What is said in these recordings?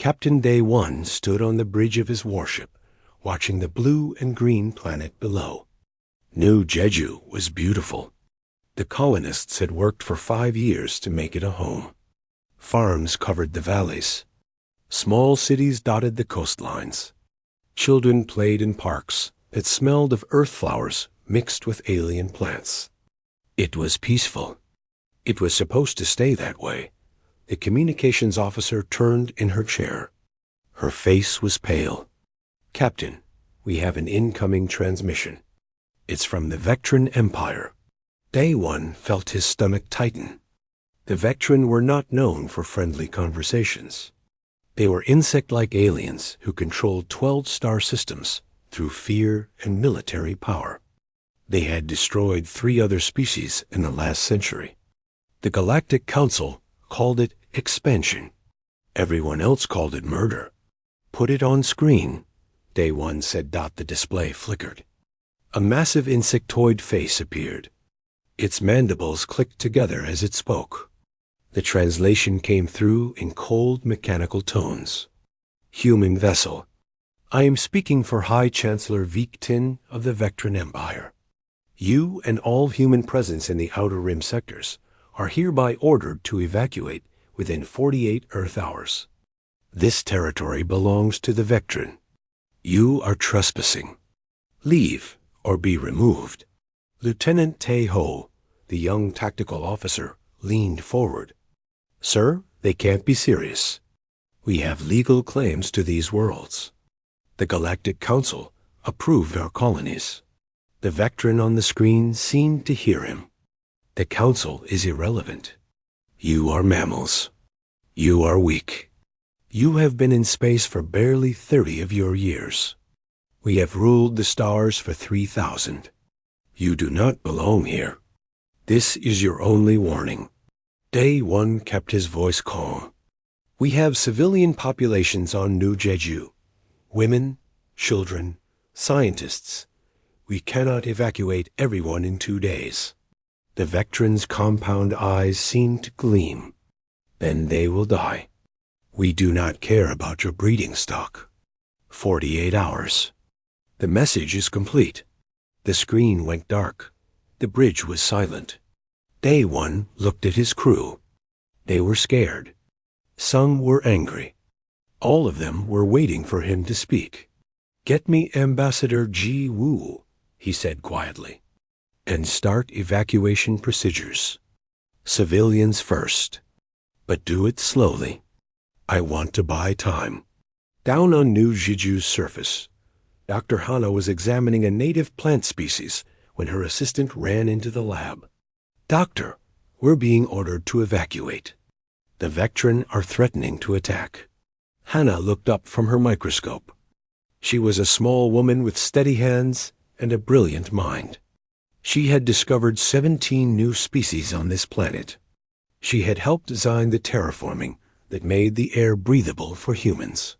Captain Day 1 stood on the bridge of his warship, watching the blue and green planet below. New Jeju was beautiful. The colonists had worked for 5 years to make it a home. Farms covered the valleys. Small cities dotted the coastlines. Children played in parks that smelled of earth flowers mixed with alien plants. It was peaceful. It was supposed to stay that way. The communications officer turned in her chair. Her face was pale. "Captain, we have an incoming transmission. It's from the Vectran Empire." Day 1 felt his stomach tighten. The Vectran were not known for friendly conversations. They were insect-like aliens who controlled 12 star systems through fear and military power. They had destroyed 3 other species in the last century. The Galactic Council called it expansion. Everyone else called it murder. "Put it on screen," Day 1 said. The display flickered. A massive insectoid face appeared. Its mandibles clicked together as it spoke. The translation came through in cold mechanical tones. "Human vessel. I am speaking for High Chancellor Victin of the Vectran Empire. You and all human presence in the Outer Rim sectors are hereby ordered to evacuate within 48 Earth hours. This territory belongs to the Vectran. You are trespassing. Leave or be removed." Lieutenant Tae-ho, the young tactical officer, leaned forward. "Sir, they can't be serious. We have legal claims to these worlds. The Galactic Council approved our colonies." The Vectran on the screen seemed to hear him. "The Council is irrelevant. You are mammals. You are weak. You have been in space for barely 30 of your years. We have ruled the stars for 3,000. You do not belong here. This is your only warning." Day 1 kept his voice calm. "We have civilian populations on New Jeju. Women, children, scientists. We cannot evacuate everyone in 2 days." The Vectran's compound eyes seemed to gleam. "Then they will die. We do not care about your breeding stock. 48 hours. The message is complete." The screen went dark. The bridge was silent. Day 1 looked at his crew. They were scared. Some were angry. All of them were waiting for him to speak. "Get me Ambassador Ji Woo," he said quietly, "and start evacuation procedures. Civilians first. But do it slowly. I want to buy time." Down on New Jeju's surface, Dr. Hana was examining a native plant species when her assistant ran into the lab. "Doctor, we're being ordered to evacuate. The Vectran are threatening to attack." Hana looked up from her microscope. She was a small woman with steady hands and a brilliant mind. She had discovered 17 new species on this planet. She had helped design the terraforming that made the air breathable for humans.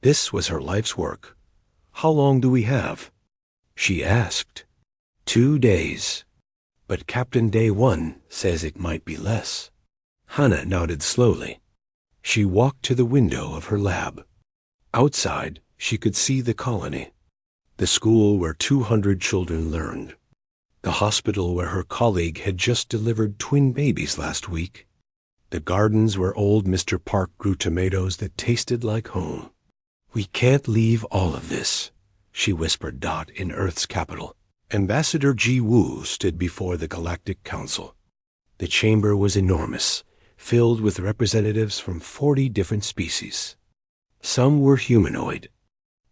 This was her life's work. "How long do we have?" she asked. 2 days. But Captain Day 1 says it might be less." Hana nodded slowly. She walked to the window of her lab. Outside, she could see the colony. The school where 200 children learned. The hospital where her colleague had just delivered twin babies last week. The gardens where old Mr. Park grew tomatoes that tasted like home. "We can't leave all of this," she whispered in Earth's capital. Ambassador Ji Woo stood before the Galactic Council. The chamber was enormous, filled with representatives from 40 different species. Some were humanoid.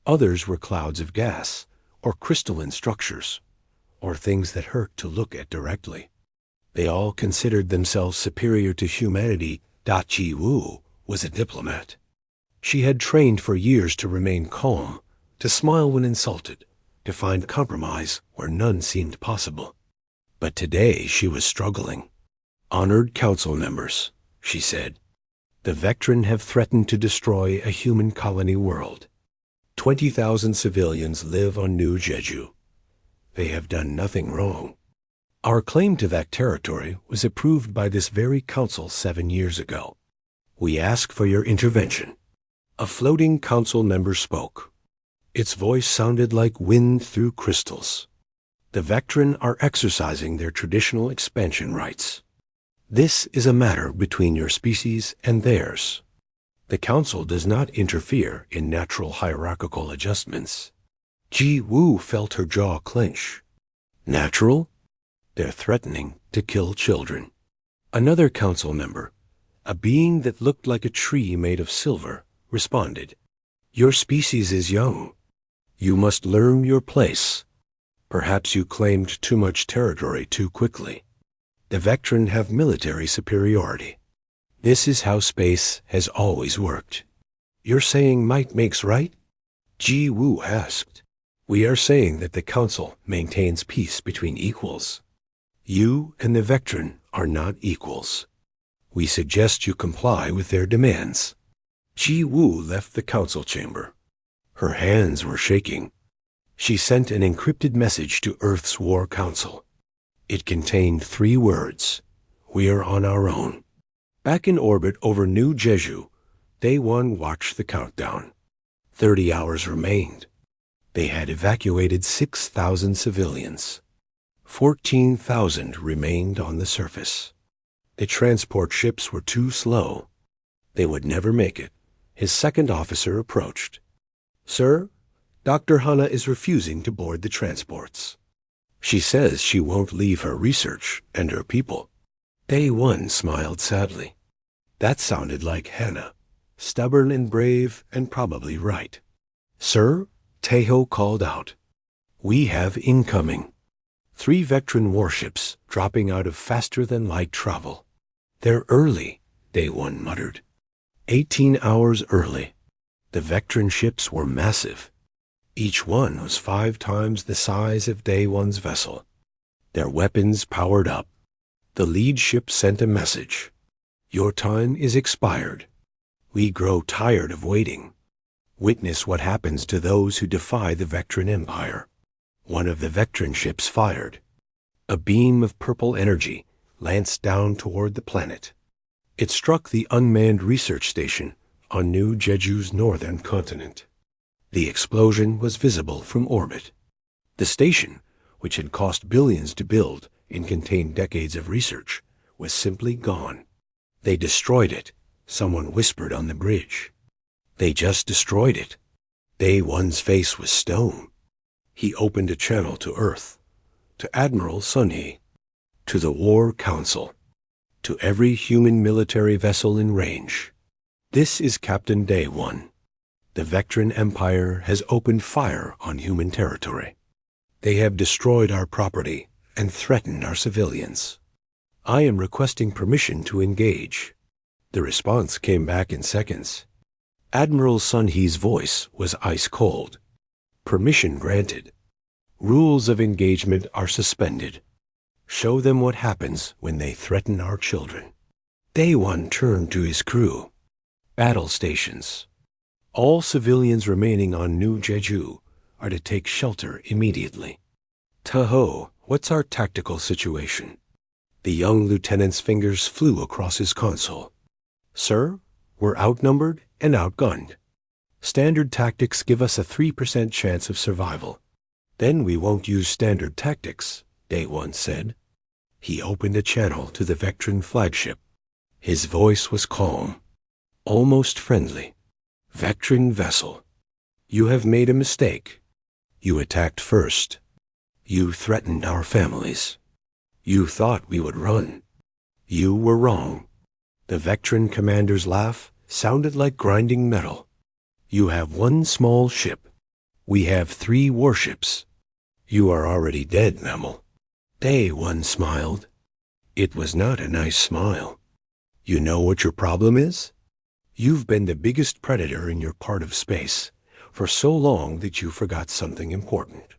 Others were clouds of gas, or crystalline structures, or things that hurt to look at directly. They all considered themselves superior to humanity. Ji Woo was a diplomat. She had trained for years to remain calm, to smile when insulted, to find compromise where none seemed possible. But today she was struggling. "Honored council members," she said, "the Vectran have threatened to destroy a human colony world. 20,000 civilians live on New Jeju. They have done nothing wrong. Our claim to that territory was approved by this very council 7 years ago. We ask for your intervention. A floating council member spoke. Its voice sounded like wind through crystals. The Vectran are exercising their traditional expansion rights. This is a matter between your species and theirs. The council does not interfere in natural hierarchical adjustments. Ji Wu felt her jaw clench. Natural? They're threatening to kill children. Another council member, a being that looked like a tree made of silver, responded. Your species is young. You must learn your place. Perhaps you claimed too much territory too quickly. The Vectran have military superiority. This is how space has always worked. You're saying might makes right? Ji Wu asked. We are saying that the council maintains peace between equals. You and the Vectran are not equals. We suggest you comply with their demands. Ji Wu left the council chamber. Her hands were shaking. She sent an encrypted message to Earth's War Council. It contained 3 words. We are on our own. Back in orbit over New Jeju, Day 1 watched the countdown. 30 hours remained. They had evacuated 6,000 civilians. 14,000 remained on the surface. The transport ships were too slow. They would never make it. His second officer approached. Sir, Dr. Hana is refusing to board the transports. She says she won't leave her research and her people. Day 1 smiled sadly. That sounded like Hana, stubborn and brave and probably right. Sir, Taeho called out. We have incoming. 3 Vectran warships dropping out of faster-than-light travel. They're early, Day 1 muttered. 18 hours early. The Vectran ships were massive. Each one was 5 times the size of Day 1's vessel. Their weapons powered up. The lead ship sent a message. Your time is expired. We grow tired of waiting. Witness what happens to those who defy the Vectran Empire. One of the Vectran ships fired. A beam of purple energy lanced down toward the planet. It struck the unmanned research station on New Jeju's northern continent. The explosion was visible from orbit. The station, which had cost billions to build and contained decades of research, was simply gone. They destroyed it, someone whispered on the bridge. They just destroyed it. Day 1's face was stone. He opened a channel to Earth, to Admiral Sunhee, to the War Council, to every human military vessel in range. This is Captain Day 1. The Vectran Empire has opened fire on human territory. They have destroyed our property and threatened our civilians. I am requesting permission to engage. The response came back in seconds. Admiral Sunhee's voice was ice cold. Permission granted. Rules of engagement are suspended. Show them what happens when they threaten our children. Day 1 turned to his crew. Battle stations. All civilians remaining on New Jeju are to take shelter immediately. Taho, what's our tactical situation? The young lieutenant's fingers flew across his console. Sir, we're outnumbered and outgunned. Standard tactics give us a 3% chance of survival. Then we won't use standard tactics, Day 1 said. He opened a channel to the Vectran flagship. His voice was calm, almost friendly. Vectran vessel, you have made a mistake. You attacked first. You threatened our families. You thought we would run. You were wrong. The Vectran commander's laugh sounded like grinding metal. You have 1 small ship. We have 3 warships. You are already dead, mammal. Day 1 smiled. It was not a nice smile. You know what your problem is? You've been the biggest predator in your part of space for so long that you forgot something important.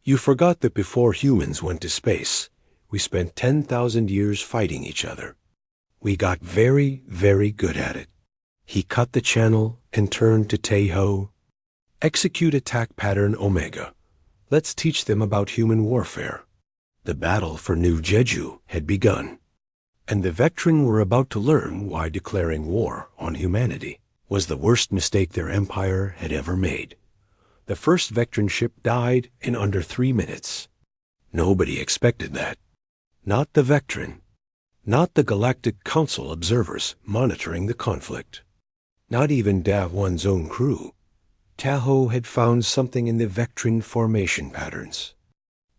You forgot that before humans went to space, we spent 10,000 years fighting each other. We got very, very good at it. He cut the channel and turned to Taeho. Execute attack pattern Omega. Let's teach them about human warfare. The battle for New Jeju had begun, and the Vectran were about to learn why declaring war on humanity was the worst mistake their empire had ever made. The first Vectran ship died in under 3 minutes. Nobody expected that. Not the Vectran. Not the Galactic Council observers monitoring the conflict. Not even Dav-1's own crew. Tahoe had found something in the Vectran formation patterns.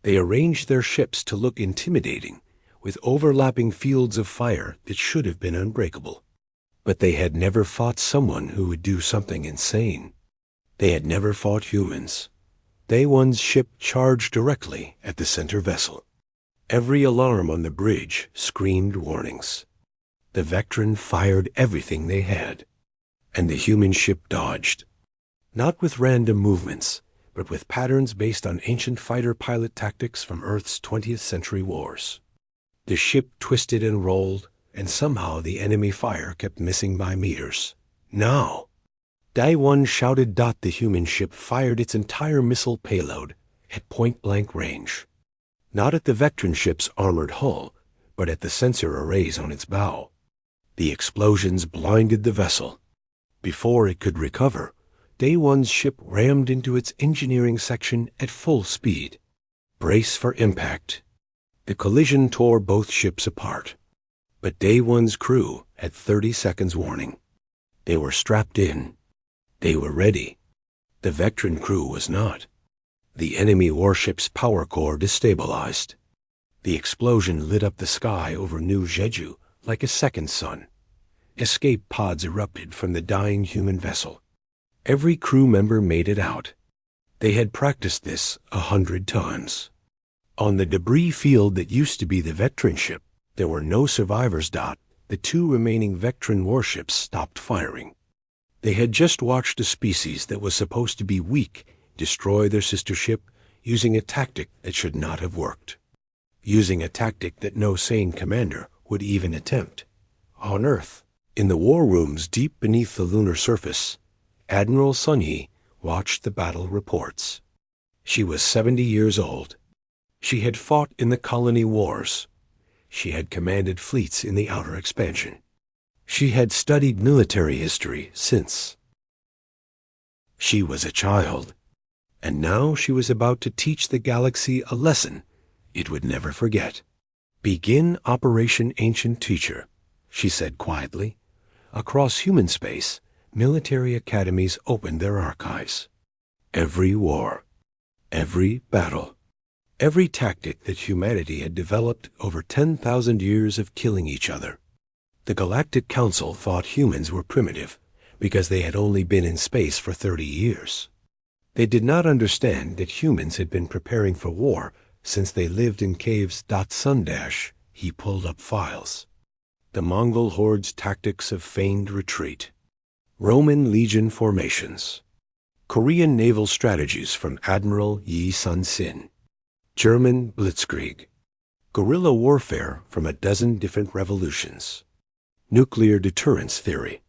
They arranged their ships to look intimidating, with overlapping fields of fire that should have been unbreakable. But they had never fought someone who would do something insane. They had never fought humans. Day One's ship charged directly at the center vessel. Every alarm on the bridge screamed warnings. The Vectran fired everything they had, and the human ship dodged. Not with random movements, but with patterns based on ancient fighter pilot tactics from Earth's 20th century wars. The ship twisted and rolled, and somehow the enemy fire kept missing by meters. Now! Day One shouted. The human ship fired its entire missile payload at point-blank range. Not at the Vectran ship's armored hull, but at the sensor arrays on its bow. The explosions blinded the vessel. Before it could recover, Day One's ship rammed into its engineering section at full speed. Brace for impact. The collision tore both ships apart. But Day One's crew had 30 seconds warning. They were strapped in. They were ready. The Vectran crew was not. The enemy warship's power core destabilized. The explosion lit up the sky over New Jeju like a second sun. Escape pods erupted from the dying human vessel. Every crew member made it out. They had practiced this 100 times. On the debris field that used to be the Vectran ship, there were no survivors. The 2 remaining Vectran warships stopped firing. They had just watched a species that was supposed to be weak destroy their sister ship using a tactic that should not have worked. Using a tactic that no sane commander would even attempt. On Earth, in the war rooms deep beneath the lunar surface, Admiral Sun-Yi watched the battle reports. She was 70 years old. She had fought in the colony wars. She had commanded fleets in the outer expansion. She had studied military history since she was a child, and now she was about to teach the galaxy a lesson it would never forget. "Begin Operation Ancient Teacher," she said quietly. Across human space, military academies opened their archives. Every war, every battle, every tactic that humanity had developed over 10,000 years of killing each other. The Galactic Council thought humans were primitive because they had only been in space for 30 years. They did not understand that humans had been preparing for war since they lived in caves. Sundash, he pulled up files. The Mongol horde's tactics of feigned retreat. Roman legion formations. Korean naval strategies from Admiral Yi Sun-sin. German blitzkrieg. Guerrilla warfare from a dozen different revolutions. Nuclear deterrence theory.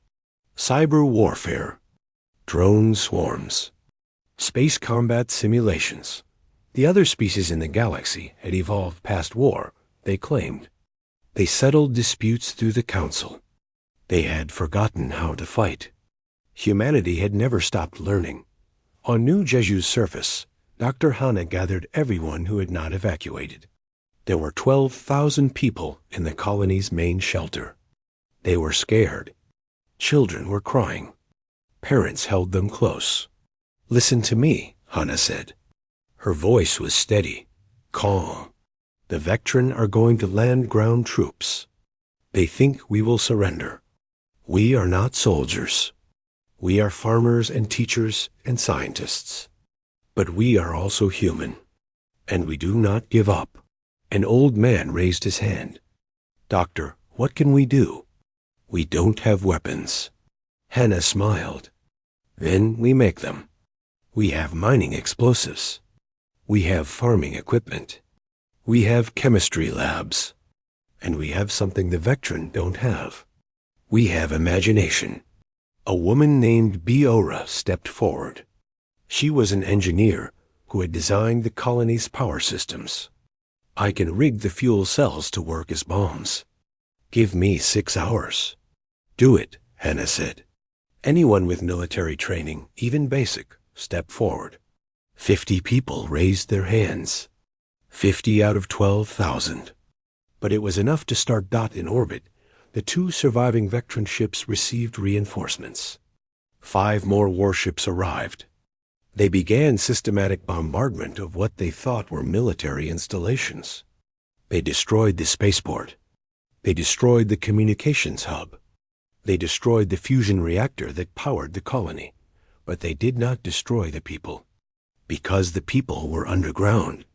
Cyber warfare. Drone swarms. Space combat simulations. The other species in the galaxy had evolved past war, they claimed. They settled disputes through the Council. They had forgotten how to fight. Humanity had never stopped learning. On New Jeju's surface, Dr. Hana gathered everyone who had not evacuated. There were 12,000 people in the colony's main shelter. They were scared. Children were crying. Parents held them close. "Listen to me," Hana said. Her voice was steady, calm. "The Vectran are going to land ground troops. They think we will surrender. We are not soldiers. We are farmers and teachers and scientists. But we are also human. And we do not give up." An old man raised his hand. "Doctor, what can we do?" "We don't have weapons." Hannah smiled. "Then we make them. We have mining explosives. We have farming equipment. We have chemistry labs. And we have something the Vectran don't have. We have imagination." A woman named Biora stepped forward. She was an engineer who had designed the colony's power systems. "I can rig the fuel cells to work as bombs. Give me 6 hours." "Do it," Hannah said. Anyone with military training, even basic, stepped forward. 50 people raised their hands. 50 out of 12,000. But it was enough to start Dot in orbit. The 2 surviving Vectran ships received reinforcements. 5 more warships arrived. They began systematic bombardment of what they thought were military installations. They destroyed the spaceport. They destroyed the communications hub. They destroyed the fusion reactor that powered the colony. But they did not destroy the people. Because the people were underground.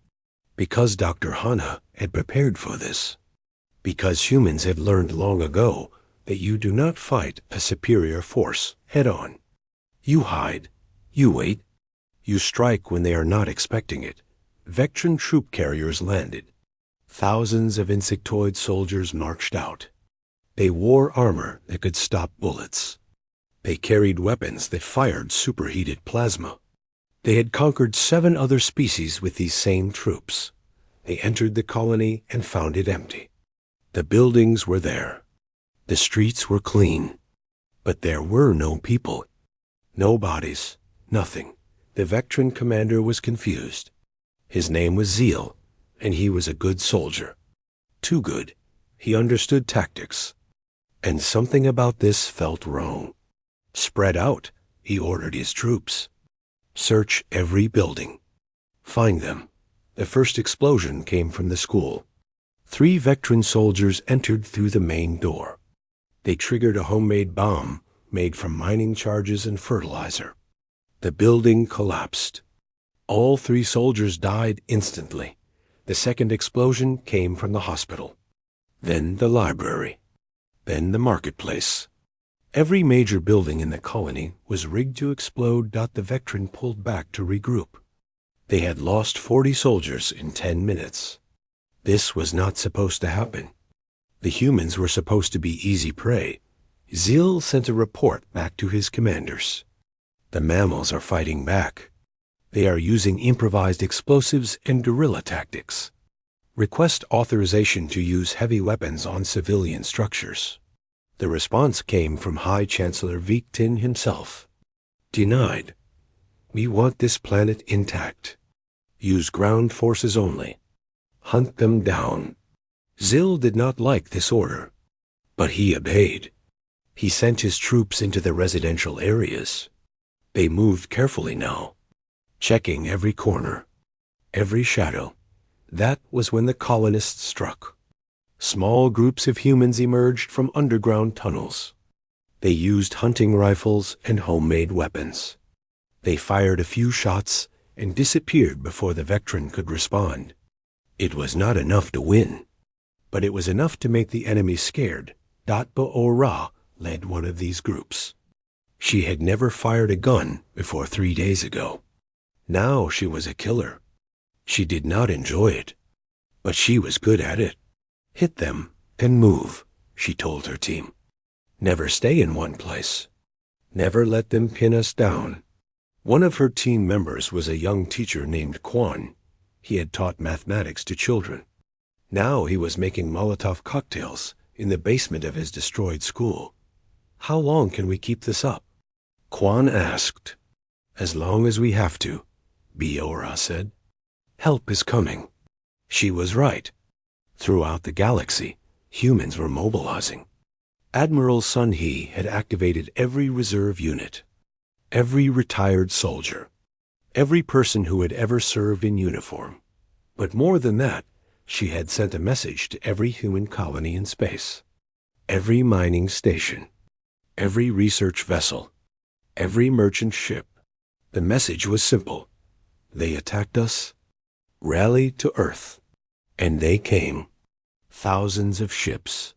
Because Dr. Hana had prepared for this. Because humans had learned long ago that you do not fight a superior force head-on. You hide. You wait. You strike when they are not expecting it. Vectran troop carriers landed. Thousands of insectoid soldiers marched out. They wore armor that could stop bullets. They carried weapons that fired superheated plasma. They had conquered 7 other species with these same troops. They entered the colony and found it empty. The buildings were there. The streets were clean. But there were no people. No bodies. Nothing. The Vectran commander was confused. His name was Zeal, and he was a good soldier. Too good. He understood tactics. And something about this felt wrong. Spread out, he ordered his troops. Search every building. Find them. The first explosion came from the school. 3 Vectran soldiers entered through the main door. They triggered a homemade bomb made from mining charges and fertilizer. The building collapsed. All 3 soldiers died instantly. The second explosion came from the hospital. Then the library. Then the marketplace. Every major building in the colony was rigged to explode. The Vectran pulled back to regroup. They had lost 40 soldiers in 10 minutes. This was not supposed to happen. The humans were supposed to be easy prey. Zeal sent a report back to his commanders. The mammals are fighting back. They are using improvised explosives and guerrilla tactics. Request authorization to use heavy weapons on civilian structures. The response came from High Chancellor Victin himself. Denied. We want this planet intact. Use ground forces only. Hunt them down. Zil did not like this order, but he obeyed. He sent his troops into the residential areas. They moved carefully now, checking every corner, every shadow. That was when the colonists struck. Small groups of humans emerged from underground tunnels. They used hunting rifles and homemade weapons. They fired a few shots and disappeared before the Vectran could respond. It was not enough to win, but it was enough to make the enemy scared. Datba Ora led one of these groups. She had never fired a gun before 3 days ago. Now she was a killer. She did not enjoy it, but she was good at it. Hit them and move, she told her team. Never stay in one place. Never let them pin us down. One of her team members was a young teacher named Quan. He had taught mathematics to children. Now he was making Molotov cocktails in the basement of his destroyed school. How long can we keep this up? Quan asked. As long as we have to, Biora said. Help is coming. She was right. Throughout the galaxy, humans were mobilizing. Admiral Sun He had activated every reserve unit, every retired soldier, every person who had ever served in uniform. But more than that, she had sent a message to every human colony in space, every mining station, every research vessel, every merchant ship. The message was simple. They attacked us. Rally to Earth. And they came. Thousands of ships.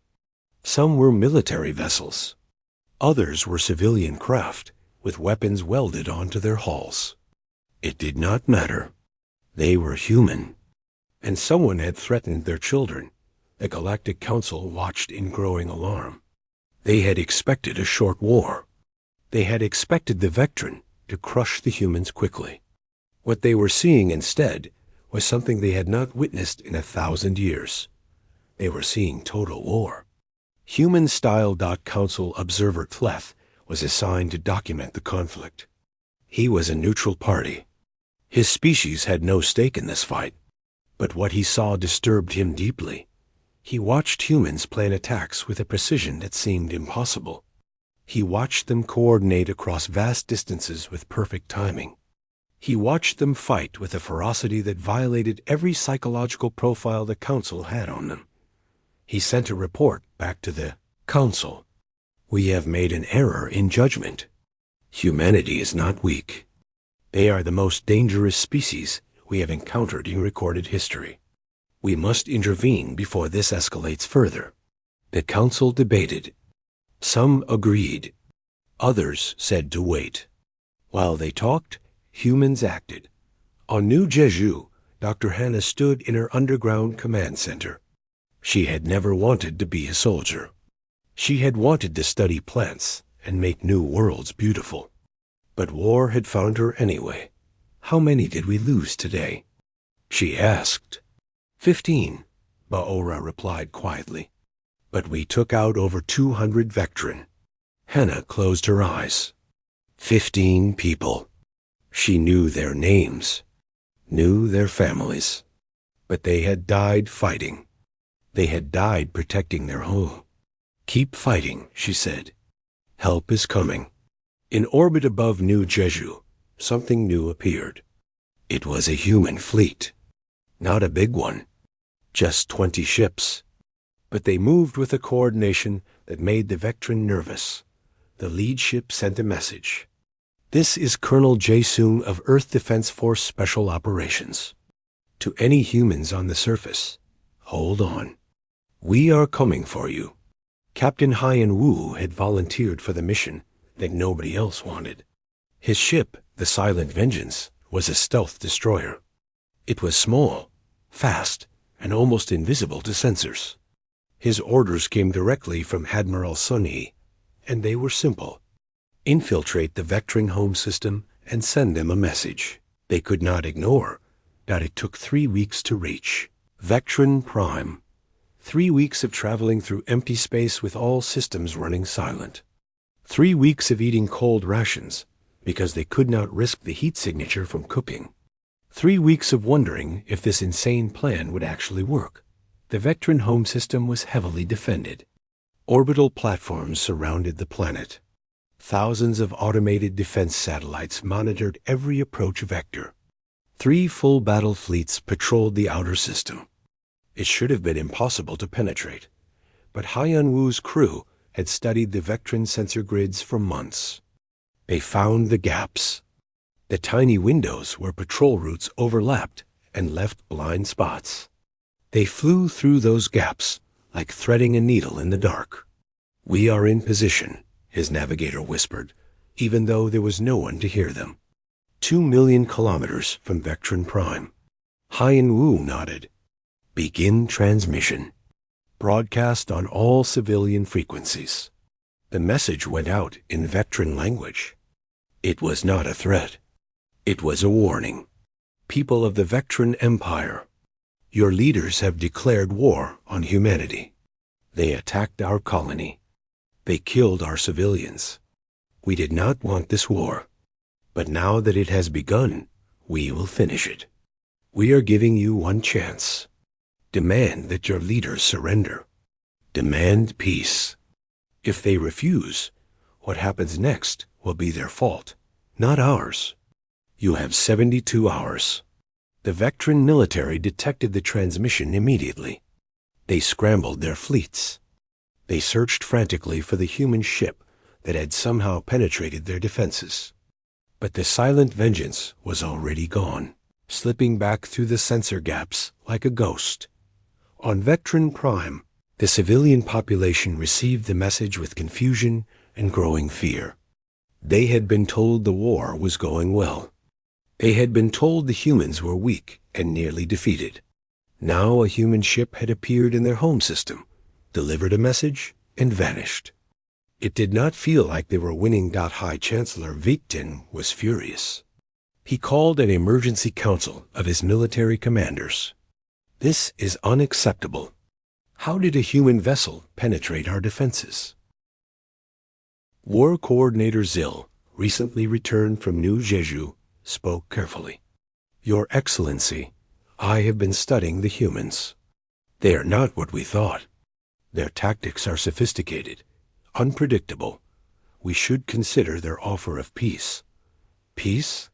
Some were military vessels. Others were civilian craft with weapons welded onto their hulls. It did not matter. They were human. And someone had threatened their children. The Galactic Council watched in growing alarm. They had expected a short war. They had expected the Vectran to crush the humans quickly. What they were seeing instead was something they had not witnessed in 1,000 years. They were seeing total war. Human-style. Council observer Tleth was assigned to document the conflict. He was a neutral party. His species had no stake in this fight, but what he saw disturbed him deeply. He watched humans plan attacks with a precision that seemed impossible. He watched them coordinate across vast distances with perfect timing. He watched them fight with a ferocity that violated every psychological profile the Council had on them. He sent a report back to the Council. "We have made an error in judgment. Humanity is not weak. They are the most dangerous species we have encountered in recorded history. We must intervene before this escalates further." The Council debated. Some agreed. Others said to wait. While they talked, humans acted. On New Jeju, Dr. Hannah stood in her underground command center. She had never wanted to be a soldier. She had wanted to study plants and make new worlds beautiful. But war had found her anyway. "How many did we lose today?" she asked. 15, Baora replied quietly. "But we took out over 200 Vectran." Hannah closed her eyes. 15 people. She knew their names, knew their families. But they had died fighting. They had died protecting their home. "Keep fighting," she said. "Help is coming." In orbit above New Jeju, something new appeared. It was a human fleet. Not a big one. Just 20 ships. But they moved with a coordination that made the Vectran nervous. The lead ship sent a message. "This is Colonel Jae-sung of Earth Defense Force Special Operations. To any humans on the surface, hold on. We are coming for you." Captain Hyan Woo had volunteered for the mission that nobody else wanted. His ship, the Silent Vengeance, was a stealth destroyer. It was small, fast, and almost invisible to sensors. His orders came directly from Admiral Sun Hee, and they were simple. Infiltrate the Vectran home system and send them a message. They could not ignore that it took 3 weeks to reach Vectran Prime. 3 weeks of traveling through empty space with all systems running silent. 3 weeks of eating cold rations because they could not risk the heat signature from cooking. 3 weeks of wondering if this insane plan would actually work. The Vectran home system was heavily defended. Orbital platforms surrounded the planet. Thousands of automated defense satellites monitored every approach vector. 3 full battle fleets patrolled the outer system. It should have been impossible to penetrate, but Hyan Woo's crew had studied the Vectran sensor grids for months. They found the gaps. The tiny windows where patrol routes overlapped and left blind spots. They flew through those gaps like threading a needle in the dark. "We are in position," his navigator whispered, even though there was no one to hear them. 2 million kilometers from Vectran Prime. Hyan Woo nodded. "Begin transmission. Broadcast on all civilian frequencies." The message went out in Vectran language. It was not a threat. It was a warning. "People of the Vectran Empire, your leaders have declared war on humanity. They attacked our colony. They killed our civilians. We did not want this war, but now that it has begun, we will finish it. We are giving you one chance. Demand that your leaders surrender. Demand peace. If they refuse, what happens next will be their fault, not ours. You have 72 hours. The Vectran military detected the transmission immediately. They scrambled their fleets. They searched frantically for the human ship that had somehow penetrated their defenses. But the Silent Vengeance was already gone, slipping back through the sensor gaps like a ghost. On Vectran Prime, the civilian population received the message with confusion and growing fear. They had been told the war was going well. They had been told the humans were weak and nearly defeated. Now a human ship had appeared in their home system, delivered a message, and vanished. It did not feel like they were winning. High Chancellor Victin was furious. He called an emergency council of his military commanders. "This is unacceptable. How did a human vessel penetrate our defenses?" War Coordinator Zil, recently returned from New Jeju, spoke carefully. Your Excellency, I have been studying the humans. They are not what we thought. Their tactics are sophisticated, unpredictable. We should consider their offer of peace. Peace?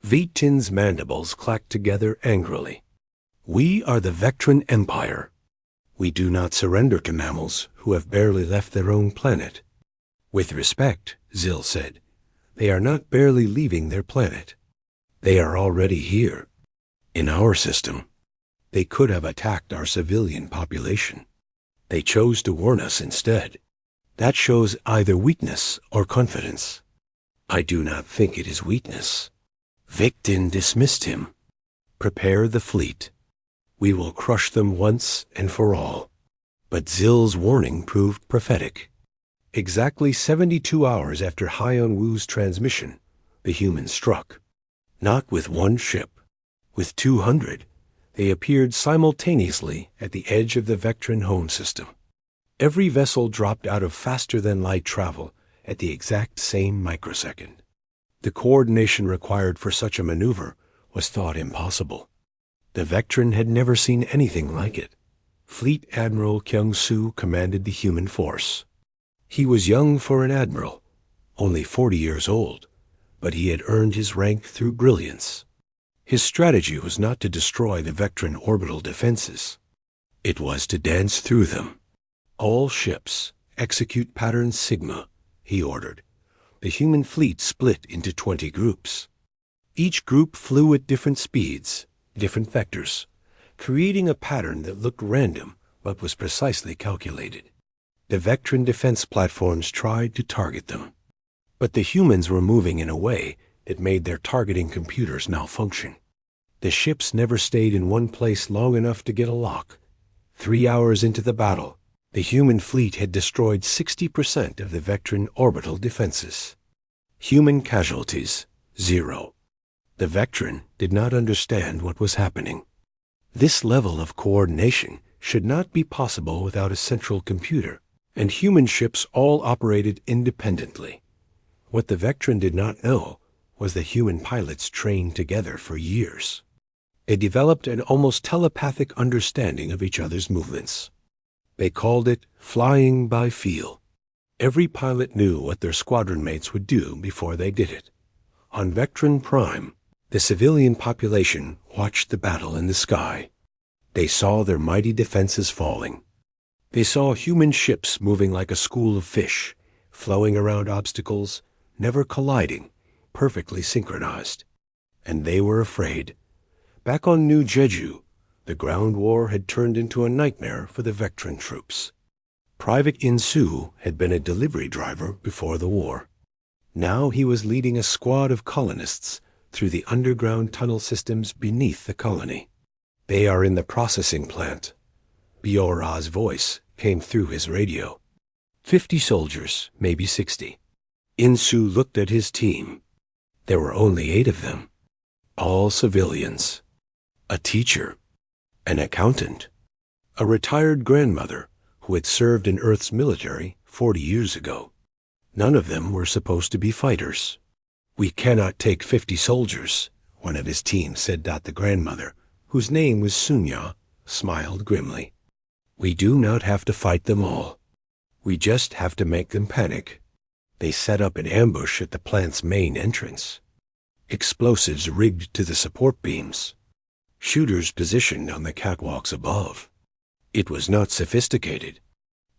Vitin's mandibles clacked together angrily. We are the Vectran Empire. We do not surrender to mammals who have barely left their own planet. With respect, Zil said, they are not barely leaving their planet. They are already here. In our system. They could have attacked our civilian population. They chose to warn us instead. That shows either weakness or confidence. I do not think it is weakness. Victin dismissed him. Prepare the fleet. We will crush them once and for all. But Zil's warning proved prophetic. Exactly 72 hours after Hyon Wu's transmission, the humans struck. Not with one ship. With 200. They appeared simultaneously at the edge of the Vectran home system. Every vessel dropped out of faster-than-light travel at the exact same microsecond. The coordination required for such a maneuver was thought impossible. The Vectran had never seen anything like it. Fleet Admiral Kyung-soo commanded the human force. He was young for an admiral, only 40 years old, but he had earned his rank through brilliance. His strategy was not to destroy the Vectran orbital defenses. It was to dance through them. All ships, execute pattern Sigma, he ordered. The human fleet split into 20 groups. Each group flew at different speeds, different vectors, creating a pattern that looked random but was precisely calculated. The Vectran defense platforms tried to target them. But the humans were moving in a way that made their targeting computers malfunction. The ships never stayed in one place long enough to get a lock. 3 hours into the battle, the human fleet had destroyed 60% of the Vectran orbital defenses. Human casualties, 0. The Vectran did not understand what was happening. This level of coordination should not be possible without a central computer, and human ships all operated independently. What the Vectran did not know was the human pilots trained together for years. They developed an almost telepathic understanding of each other's movements. They called it flying by feel. Every pilot knew what their squadron mates would do before they did it. On Vectran Prime, the civilian population watched the battle in the sky. They saw their mighty defenses falling. They saw human ships moving like a school of fish, flowing around obstacles, never colliding, perfectly synchronized. And they were afraid. Back on New Jeju, the ground war had turned into a nightmare for the Vectran troops. Private In-soo had been a delivery driver before the war. Now he was leading a squad of colonists through the underground tunnel systems beneath the colony. They are in the processing plant. Biora's voice came through his radio. 50 soldiers, maybe 60. In-soo looked at his team. There were only 8 of them. All civilians. A teacher. An accountant. A retired grandmother who had served in Earth's military 40 years ago. None of them were supposed to be fighters. We cannot take 50 soldiers, one of his team said. The grandmother, whose name was Sunya, smiled grimly. We do not have to fight them all. We just have to make them panic. They set up an ambush at the plant's main entrance. Explosives rigged to the support beams. Shooters positioned on the catwalks above. It was not sophisticated,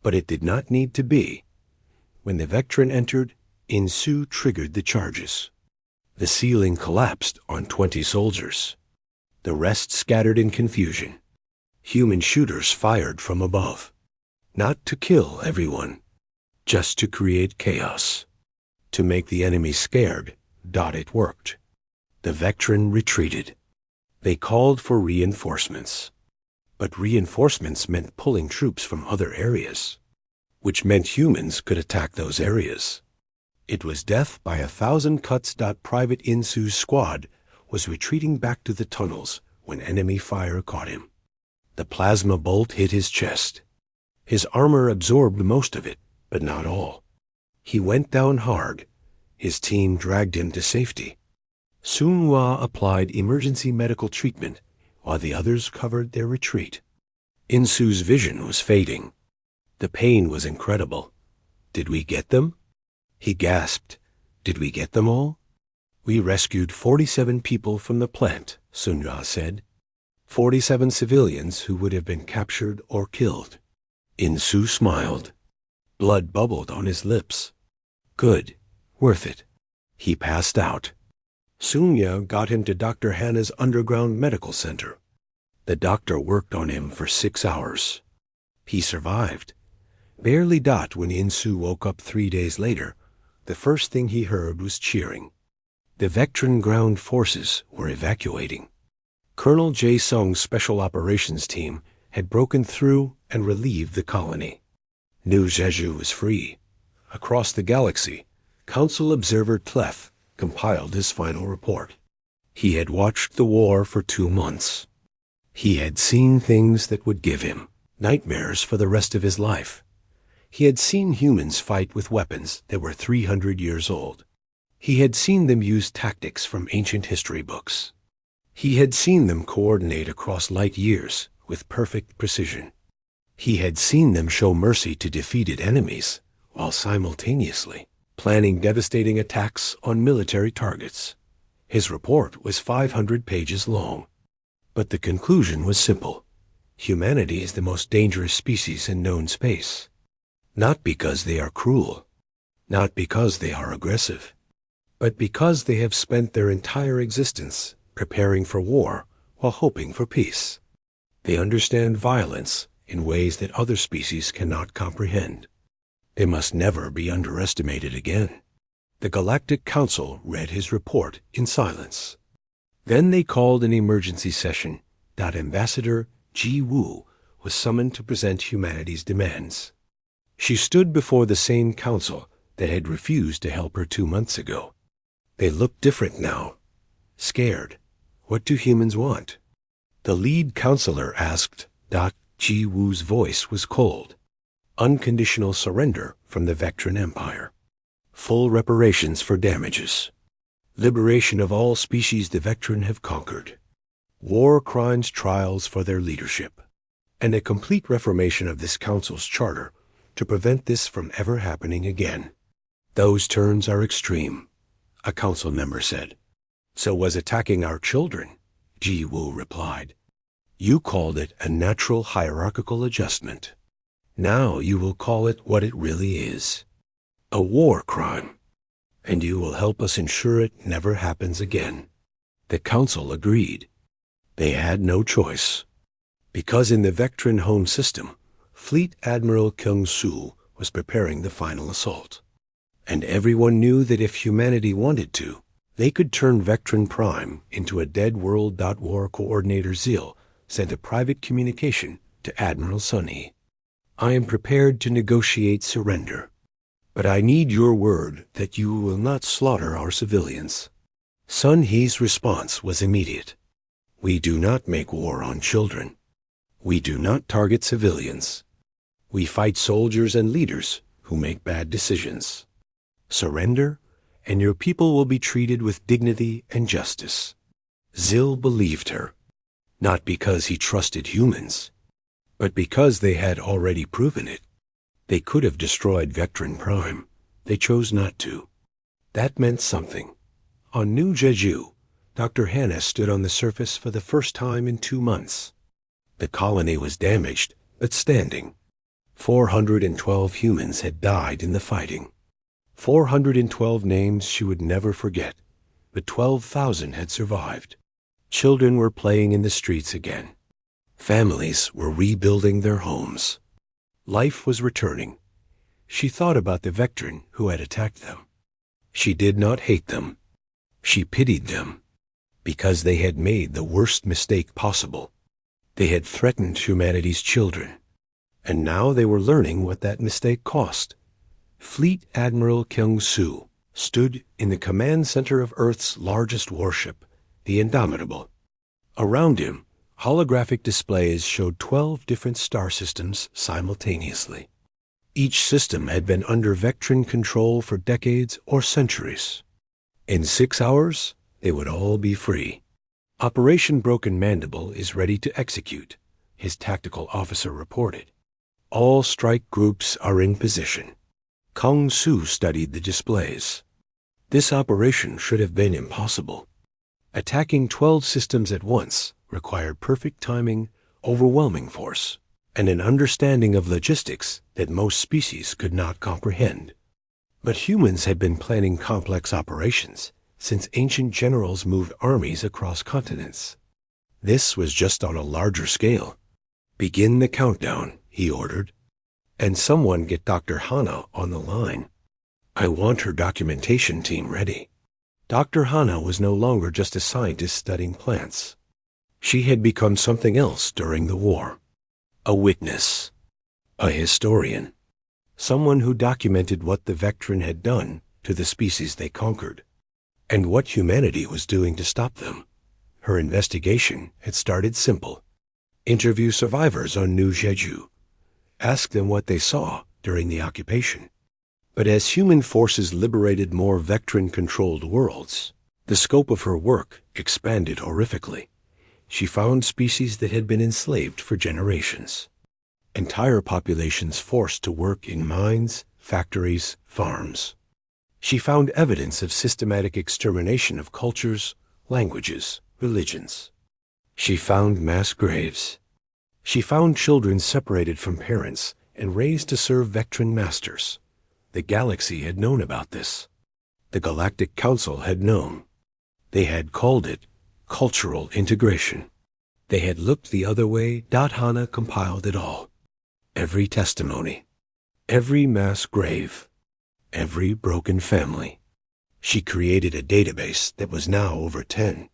but it did not need to be. When the Vectran entered, In-soo triggered the charges. The ceiling collapsed on 20 soldiers. The rest scattered in confusion. Human shooters fired from above. Not to kill everyone, just to create chaos. To make the enemy scared. It worked. The Vectran retreated. They called for reinforcements. But reinforcements meant pulling troops from other areas, which meant humans could attack those areas. It was death by 1,000 cuts. Private In-soo's squad was retreating back to the tunnels when enemy fire caught him. The plasma bolt hit his chest. His armor absorbed most of it, but not all. He went down hard. His team dragged him to safety. Sun Hua applied emergency medical treatment while the others covered their retreat. Insu's vision was fading. The pain was incredible. Did we get them? He gasped. Did we get them all? We rescued 47 people from the plant, Sun Hua said. 47 civilians who would have been captured or killed. Insu smiled. Blood bubbled on his lips. Good. Worth it. He passed out. Sunya got him to Dr. Hannah's underground medical center. The doctor worked on him for 6 hours. He survived. Barely dot when Insu woke up 3 days later, the first thing he heard was cheering. The Vectran ground forces were evacuating. Colonel Jae Sung's special operations team had broken through and relieved the colony. New Jeju was free. Across the galaxy, Council Observer Tlef compiled his final report. He had watched the war for 2 months. He had seen things that would give him nightmares for the rest of his life. He had seen humans fight with weapons that were 300 years old. He had seen them use tactics from ancient history books. He had seen them coordinate across light years with perfect precision. He had seen them show mercy to defeated enemies while simultaneously planning devastating attacks on military targets. His report was 500 pages long. But the conclusion was simple. Humanity is the most dangerous species in known space. Not because they are cruel, not because they are aggressive, but because they have spent their entire existence preparing for war while hoping for peace. They understand violence in ways that other species cannot comprehend. They must never be underestimated again. The Galactic Council read his report in silence. Then they called an emergency session. Ambassador Ji Woo was summoned to present humanity's demands. She stood before the same council that had refused to help her 2 months ago. They looked different now. Scared. What do humans want? The lead counselor asked. Ji Woo's voice was cold. Unconditional surrender from the Vectran Empire. Full reparations for damages. Liberation of all species the Vectran have conquered. War crimes trials for their leadership. And a complete reformation of this council's charter to prevent this from ever happening again. Those terms are extreme, a council member said. So was attacking our children, Ji Woo replied. You called it a natural hierarchical adjustment. Now you will call it what it really is. A war crime. And you will help us ensure it never happens again. The council agreed. They had no choice. Because in the Vectran home system, Fleet Admiral Kyung-soo was preparing the final assault. And everyone knew that if humanity wanted to, they could turn Vectran Prime into a dead world. War Coordinator Zil sent a private communication to Admiral Sun Hee. I am prepared to negotiate surrender, but I need your word that you will not slaughter our civilians. Sun Hee's response was immediate. We do not make war on children. We do not target civilians. We fight soldiers and leaders who make bad decisions. Surrender, and your people will be treated with dignity and justice. Zil believed her, not because he trusted humans, but because they had already proven it. They could have destroyed Vectran Prime. They chose not to. That meant something. On New Jeju, Dr. Hannah stood on the surface for the first time in 2 months. The colony was damaged, but standing. 412 humans had died in the fighting. 412 names she would never forget, but 12,000 had survived. Children were playing in the streets again. Families were rebuilding their homes. Life was returning. She thought about the Vectran who had attacked them. She did not hate them. She pitied them, because they had made the worst mistake possible. They had threatened humanity's children, and now they were learning what that mistake cost. Fleet Admiral Kyung-soo stood in the command center of Earth's largest warship, the Indomitable. Around him, holographic displays showed 12 different star systems simultaneously. Each system had been under Vectran control for decades or centuries. In 6 hours, they would all be free. Operation Broken Mandible is ready to execute, his tactical officer reported. All strike groups are in position. Kong Su studied the displays. This operation should have been impossible. Attacking 12 systems at once required perfect timing, overwhelming force, and an understanding of logistics that most species could not comprehend. But humans had been planning complex operations since ancient generals moved armies across continents. This was just on a larger scale. "Begin the countdown," he ordered. "And someone get Dr. Hana on the line. I want her documentation team ready." Dr. Hana was no longer just a scientist studying plants. She had become something else during the war. A witness. A historian. Someone who documented what the Vectran had done to the species they conquered, and what humanity was doing to stop them. Her investigation had started simple. Interview survivors on New Jeju. Ask them what they saw during the occupation. But as human forces liberated more Vectran-controlled worlds, the scope of her work expanded horrifically. She found species that had been enslaved for generations. Entire populations forced to work in mines, factories, farms. She found evidence of systematic extermination of cultures, languages, religions. She found mass graves. She found children separated from parents and raised to serve Vectran masters. The galaxy had known about this. The Galactic Council had known. They had called it cultural integration. They had looked the other way. Hana compiled it all. Every testimony. Every mass grave. Every broken family. She created a database that was now over 10,000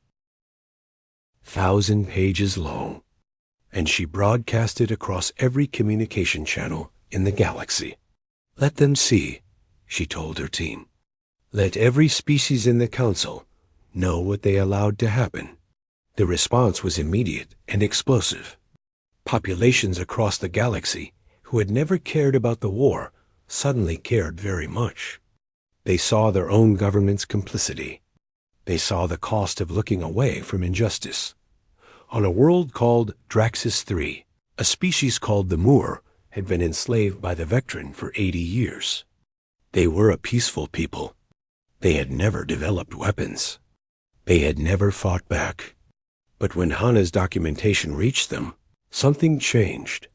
pages long, and she broadcast it across every communication channel in the galaxy. "Let them see," she told her team. "Let every species in the council know what they allowed to happen." The response was immediate and explosive. Populations across the galaxy who had never cared about the war suddenly cared very much. They saw their own government's complicity. They saw the cost of looking away from injustice. On a world called Draxus 3, a species called the Moor had been enslaved by the Vectran for 80 years. They were a peaceful people. They had never developed weapons. They had never fought back. But when Hana's documentation reached them, something changed.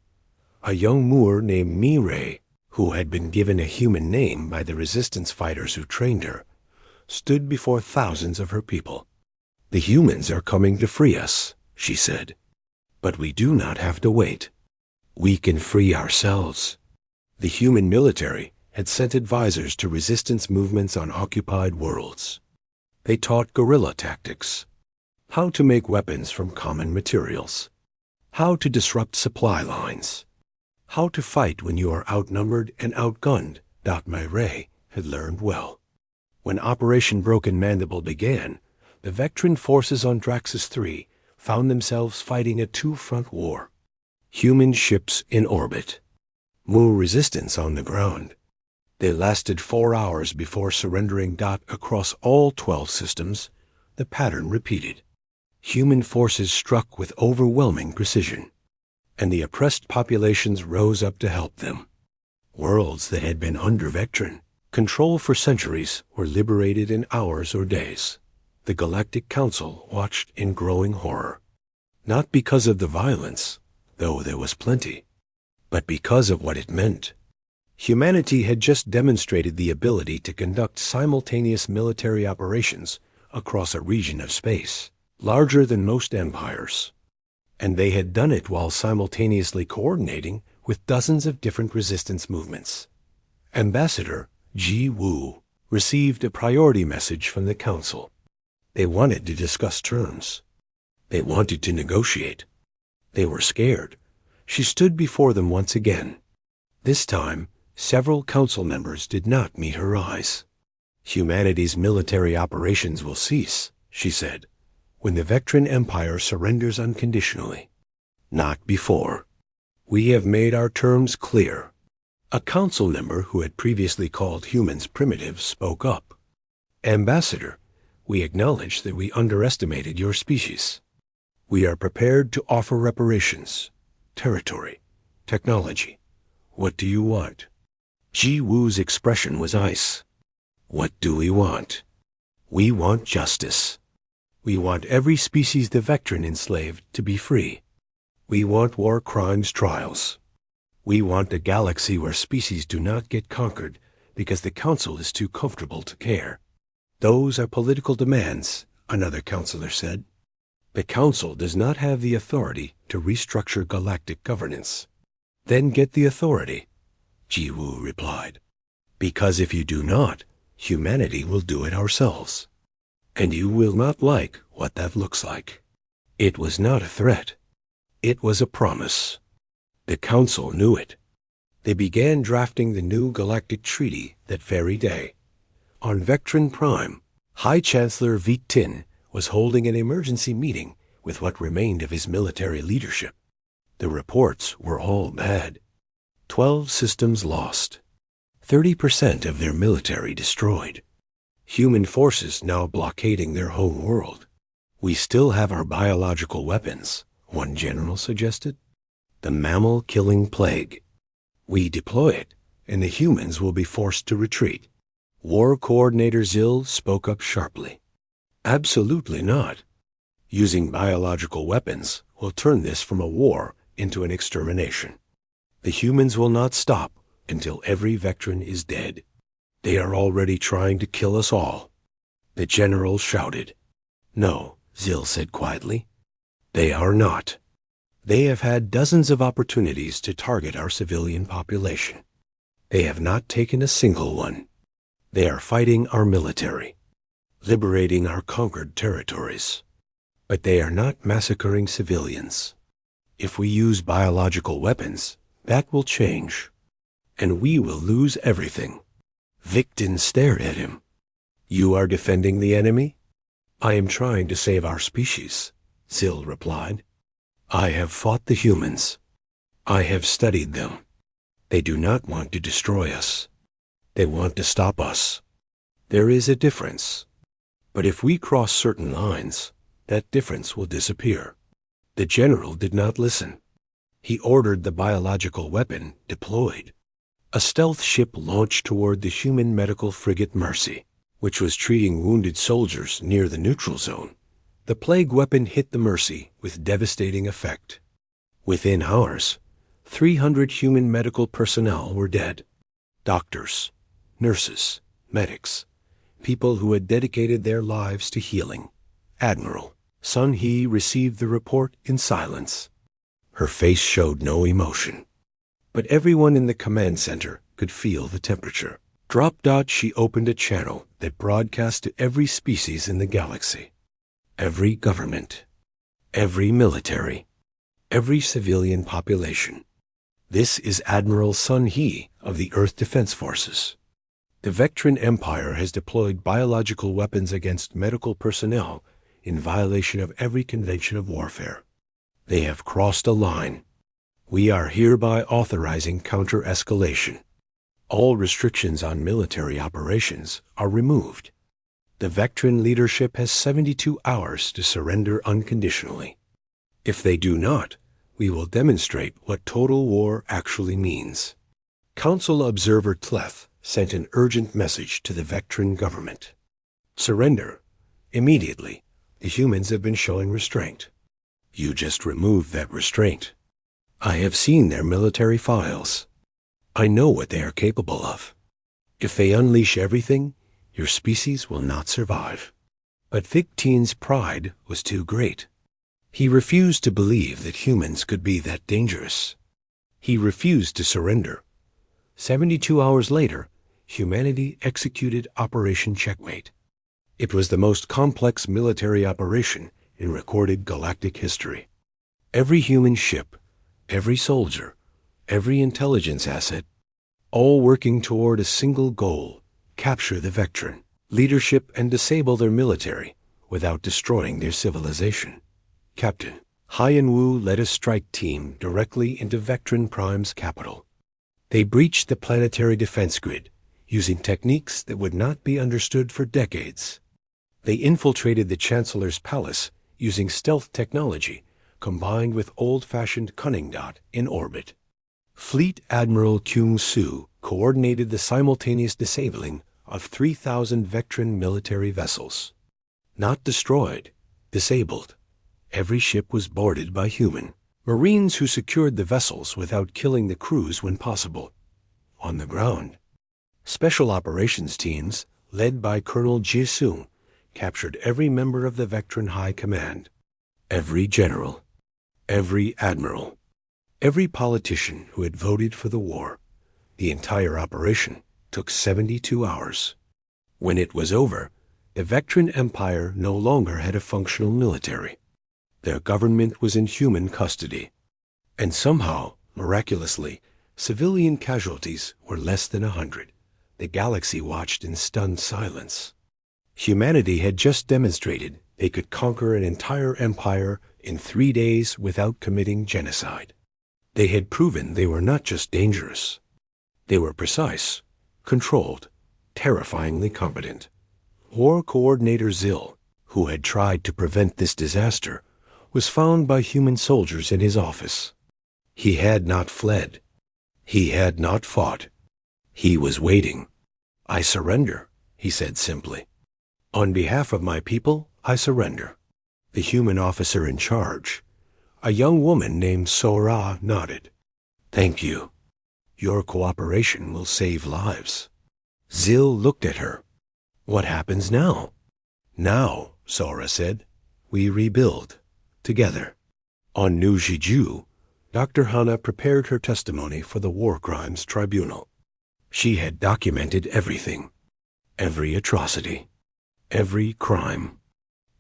A young Moor named Mireille, who had been given a human name by the resistance fighters who trained her, stood before thousands of her people. "The humans are coming to free us," she said. "But we do not have to wait. We can free ourselves." The human military had sent advisors to resistance movements on occupied worlds. They taught guerrilla tactics, how to make weapons from common materials, how to disrupt supply lines, how to fight when you are outnumbered and outgunned. Mireille had learned well. When Operation Broken Mandible began, the Vectran forces on Draxus 3 found themselves fighting a two-front war. Human ships in orbit, Moor resistance on the ground. They lasted 4 hours before surrendering. Across all 12 systems, the pattern repeated. Human forces struck with overwhelming precision, and the oppressed populations rose up to help them. Worlds that had been under Vectran control for centuries were liberated in hours or days. The Galactic Council watched in growing horror, not because of the violence, though there was plenty, but because of what it meant. Humanity had just demonstrated the ability to conduct simultaneous military operations across a region of space, larger than most empires. And they had done it while simultaneously coordinating with dozens of different resistance movements. Ambassador Ji Wu received a priority message from the Council. They wanted to discuss terms. They wanted to negotiate. They were scared. She stood before them once again. This time, several council members did not meet her eyes. "Humanity's military operations will cease," she said, "when the Vectran Empire surrenders unconditionally. Not before. We have made our terms clear. A council member who had previously called humans primitive spoke up. Ambassador, we acknowledge that we underestimated your species. We are prepared to offer reparations, territory, technology. What do you want? Ji Wu's expression was ice. What do we want? We want justice. We want every species the Vectran enslaved to be free. We want war crimes trials. We want a galaxy where species do not get conquered because the Council is too comfortable to care. Those are political demands, another counselor said. The Council does not have the authority to restructure galactic governance. Then get the authority, Ji Wu replied. Because if you do not, humanity will do it ourselves. And you will not like what that looks like. It was not a threat. It was a promise. The Council knew it. They began drafting the new galactic treaty that very day. On Vectran Prime, High Chancellor Viet Tin was holding an emergency meeting with what remained of his military leadership. The reports were all bad. 12 systems lost. 30% of their military destroyed. Human forces now blockading their home world. We still have our biological weapons, one general suggested. The mammal-killing plague. We deploy it, and the humans will be forced to retreat. War Coordinator Zill spoke up sharply. Absolutely not. Using biological weapons will turn this from a war into an extermination. The humans will not stop until every Vectran is dead. They are already trying to kill us all. The general shouted. No, Zill said quietly. They are not. They have had dozens of opportunities to target our civilian population. They have not taken a single one. They are fighting our military, liberating our conquered territories. But they are not massacring civilians. If we use biological weapons, that will change. And we will lose everything. Victin stared at him. You are defending the enemy? I am trying to save our species, Zill replied. I have fought the humans. I have studied them. They do not want to destroy us. They want to stop us. There is a difference. But if we cross certain lines, that difference will disappear. The general did not listen. He ordered the biological weapon deployed. A stealth ship launched toward the human medical frigate Mercy, which was treating wounded soldiers near the neutral zone. The plague weapon hit the Mercy with devastating effect. Within hours, 300 human medical personnel were dead. Doctors, nurses, medics, people who had dedicated their lives to healing. Admiral Sun He received the report in silence. Her face showed no emotion. But everyone in the command center could feel the temperature. She opened a channel that broadcast to every species in the galaxy. Every government, every military, every civilian population. This is Admiral Sun He of the Earth Defense Forces. The Vectran Empire has deployed biological weapons against medical personnel in violation of every convention of warfare. They have crossed a line. We are hereby authorizing counter-escalation. All restrictions on military operations are removed. The Vectran leadership has 72 hours to surrender unconditionally. If they do not, we will demonstrate what total war actually means. Council Observer Tleth sent an urgent message to the Vectran government. Surrender. Immediately. The humans have been showing restraint. You just removed that restraint. I have seen their military files. I know what they are capable of. If they unleash everything, your species will not survive. But Victin's pride was too great. He refused to believe that humans could be that dangerous. He refused to surrender. 72 hours later, humanity executed Operation Checkmate. It was the most complex military operation in recorded galactic history. Every human ship, every soldier, every intelligence asset, all working toward a single goal: capture the Vectran leadership and disable their military without destroying their civilization. Captain Haiyan Wu led a strike team directly into Vectran Prime's capital. They breached the planetary defense grid, using techniques that would not be understood for decades. They infiltrated the Chancellor's palace using stealth technology, combined with old-fashioned cunning in orbit. Fleet Admiral Kyung Soo coordinated the simultaneous disabling of 3,000 Vectran military vessels. Not destroyed, disabled. Every ship was boarded by human Marines who secured the vessels without killing the crews when possible. On the ground, special operations teams, led by Colonel Ji-sung, captured every member of the Vectran High Command. Every general, every admiral, every politician who had voted for the war. The entire operation took 72 hours. When it was over, the Vectran Empire no longer had a functional military. Their government was in human custody. And somehow, miraculously, civilian casualties were less than 100. The galaxy watched in stunned silence. Humanity had just demonstrated they could conquer an entire empire in 3 days without committing genocide. They had proven they were not just dangerous. They were precise, controlled, terrifyingly competent. War Coordinator Zill, who had tried to prevent this disaster, was found by human soldiers in his office. He had not fled. He had not fought. He was waiting. "I surrender," he said simply. "On behalf of my people, I surrender." The human officer in charge, a young woman named Sora, nodded. "Thank you. Your cooperation will save lives." Zill looked at her. "What happens now?" "Now," Sora said, "we rebuild. Together." On New Jeju, Dr. Hana prepared her testimony for the War Crimes Tribunal. She had documented everything, every atrocity, every crime,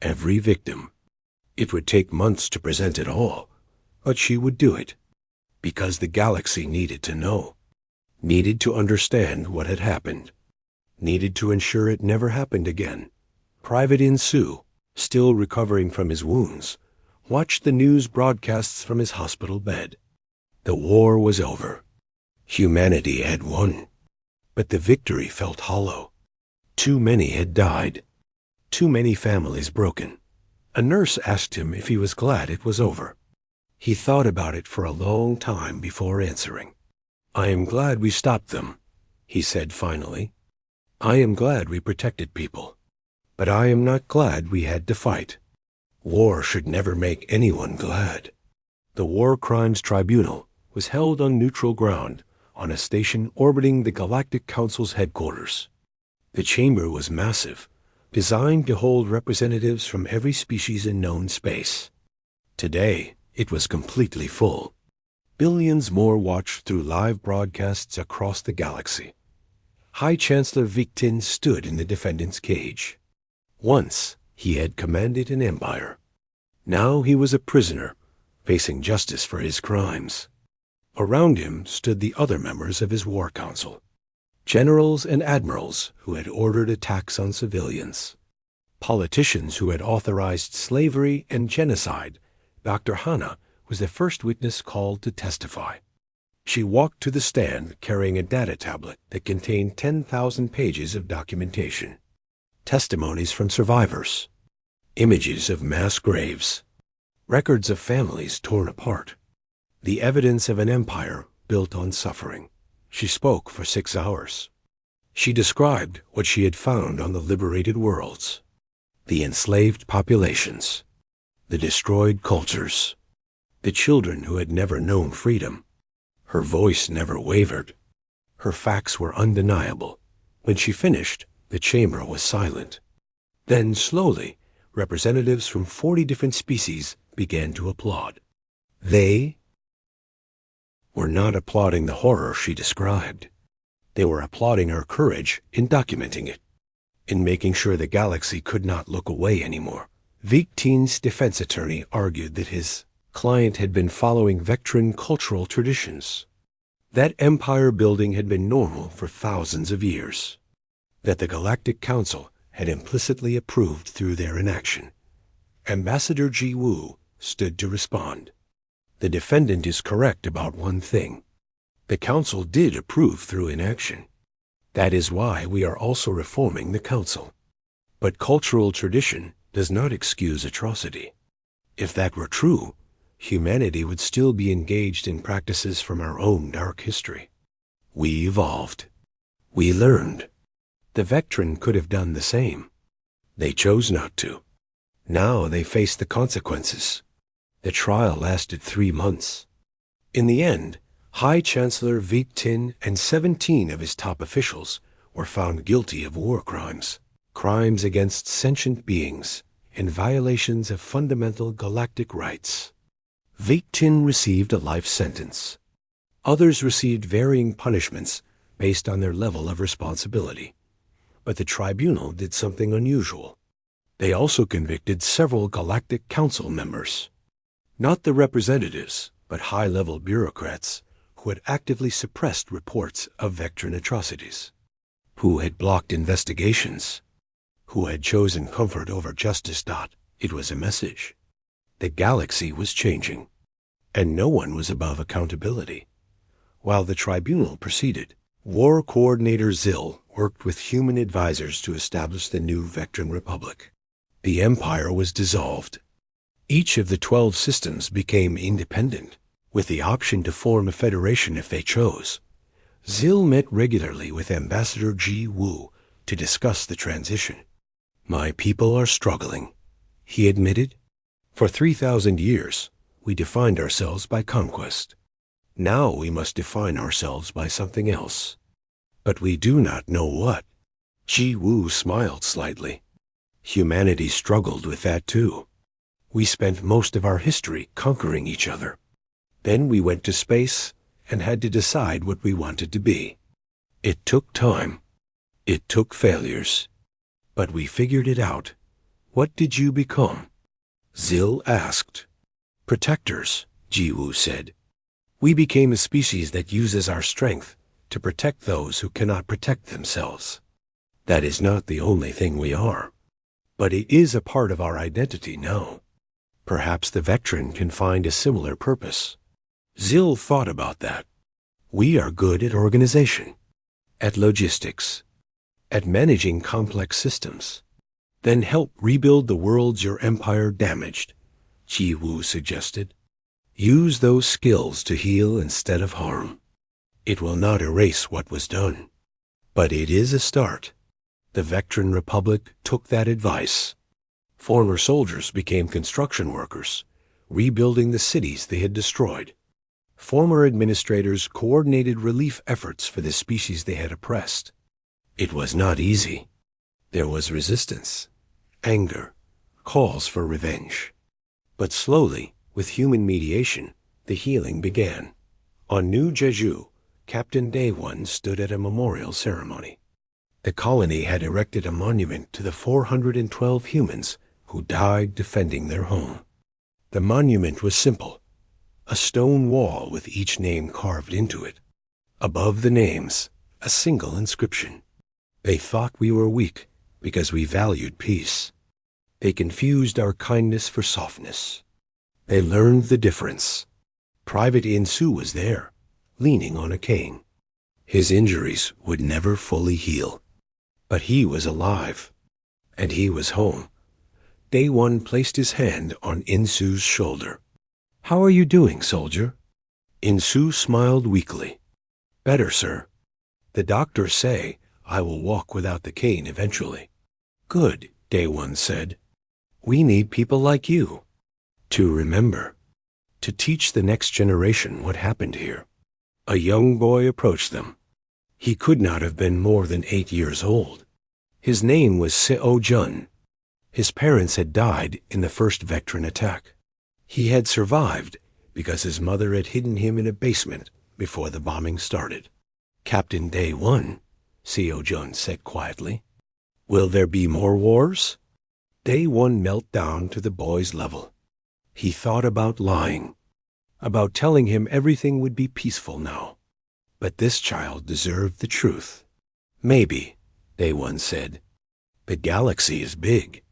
every victim. It would take months to present it all, but she would do it, because the galaxy needed to know, needed to understand what had happened, needed to ensure it never happened again. Private Insu, still recovering from his wounds, watched the news broadcasts from his hospital bed. The war was over. Humanity had won. But the victory felt hollow. Too many had died. Too many families broken. A nurse asked him if he was glad it was over. He thought about it for a long time before answering. "I am glad we stopped them," he said finally. "I am glad we protected people. But I am not glad we had to fight. War should never make anyone glad." The War Crimes Tribunal was held on neutral ground on a station orbiting the Galactic Council's headquarters. The chamber was massive, designed to hold representatives from every species in known space. Today, it was completely full. Billions more watched through live broadcasts across the galaxy. High Chancellor Victin stood in the defendant's cage. Once, he had commanded an empire. Now he was a prisoner, facing justice for his crimes. Around him stood the other members of his war council, generals and admirals who had ordered attacks on civilians, politicians who had authorized slavery and genocide. Dr. Hana was the first witness called to testify. She walked to the stand carrying a data tablet that contained 10,000 pages of documentation. Testimonies from survivors, images of mass graves, records of families torn apart, the evidence of an empire built on suffering. She spoke for 6 hours. She described what she had found on the liberated worlds, the enslaved populations, the destroyed cultures, the children who had never known freedom. Her voice never wavered. Her facts were undeniable. When she finished, the chamber was silent. Then, slowly, representatives from 40 different species began to applaud. They were not applauding the horror she described. They were applauding her courage in documenting it, in making sure the galaxy could not look away anymore. Victin's defense attorney argued that his client had been following Vectran cultural traditions, that empire building had been normal for thousands of years, that the Galactic Council had implicitly approved through their inaction. Ambassador Ji Woo stood to respond. The defendant is correct about one thing. The Council did approve through inaction. That is why we are also reforming the Council. But cultural tradition does not excuse atrocity. If that were true, humanity would still be engaged in practices from our own dark history. We evolved. We learned. The Vectran could have done the same. They chose not to. Now they face the consequences. The trial lasted 3 months. In the end, High Chancellor Vic-Tin and 17 of his top officials were found guilty of war crimes, crimes against sentient beings, and violations of fundamental galactic rights. Vic-Tin received a life sentence. Others received varying punishments based on their level of responsibility. But the tribunal did something unusual. They also convicted several Galactic Council members. Not the representatives, but high-level bureaucrats who had actively suppressed reports of Vectran atrocities, who had blocked investigations, who had chosen comfort over justice. It was a message. The galaxy was changing, and no one was above accountability. While the tribunal proceeded, War Coordinator Zill worked with human advisors to establish the new Vectran Republic. The Empire was dissolved. Each of the 12 systems became independent, with the option to form a federation if they chose. Zill met regularly with Ambassador Ji Wu to discuss the transition. "My people are struggling," he admitted. "For 3,000 years, we defined ourselves by conquest. Now we must define ourselves by something else. But we do not know what." Ji Wu smiled slightly. "Humanity struggled with that too. We spent most of our history conquering each other. Then we went to space and had to decide what we wanted to be. It took time. It took failures. But we figured it out. What did you become?" Zill asked. "Protectors," Ji Wu said. "We became a species that uses our strength to protect those who cannot protect themselves. That is not the only thing we are, but it is a part of our identity now. Perhaps the Vectran can find a similar purpose." Zill thought about that. "We are good at organization, at logistics, at managing complex systems. Then help rebuild the worlds your empire damaged," Ji Wu suggested. "Use those skills to heal instead of harm. It will not erase what was done, but it is a start." The Vectran Republic took that advice. Former soldiers became construction workers, rebuilding the cities they had destroyed. Former administrators coordinated relief efforts for the species they had oppressed. It was not easy. There was resistance, anger, calls for revenge. But slowly, with human mediation, the healing began. On New Jeju, Captain Day One stood at a memorial ceremony. The colony had erected a monument to the 412 humans who died defending their home. The monument was simple, a stone wall with each name carved into it. Above the names, a single inscription. "They thought we were weak because we valued peace. They confused our kindness for softness. They learned the difference." Private Insu was there, leaning on a cane. His injuries would never fully heal. But he was alive, and he was home. Day One placed his hand on Insu's shoulder. "How are you doing, soldier?" Insu smiled weakly. "Better, sir. The doctors say I will walk without the cane eventually." "Good," Day One said. "We need people like you to remember, to teach the next generation what happened here." A young boy approached them. He could not have been more than 8 years old. His name was Seo Jun. His parents had died in the first Vectran attack. He had survived because his mother had hidden him in a basement before the bombing started. "Captain Day One," Seo Jun said quietly, "will there be more wars?" Day One knelt down to the boy's level. He thought about lying, about telling him everything would be peaceful now. But this child deserved the truth. "Maybe," Day One said. "The galaxy is big,